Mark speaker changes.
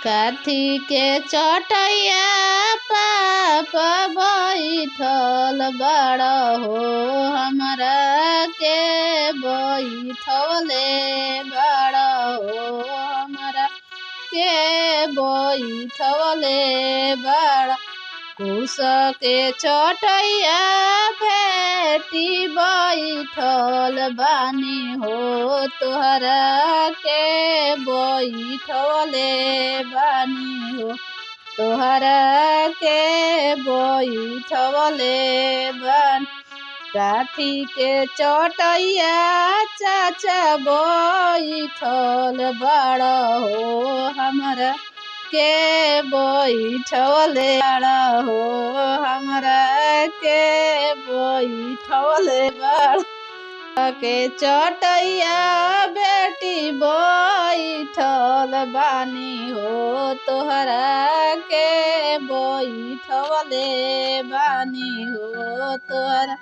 Speaker 1: काथी के चटैया पाप बैठल बड़ हो हमरा के बैठले बड़ हो हमरा के बैठले बड़ कुश के चटैया भेटी बैठल बानी हो तोहरा के बैठले बानी हो तोहरा के बैठले बानी काठी के चटैया चाचा बैठल बड़ हो हमरा के बैठले बड़ हो हमरा के बैठले बड़ के चटैया बेटी बैठल बानी हो तोहरा के बैठले बानी हो तोहरा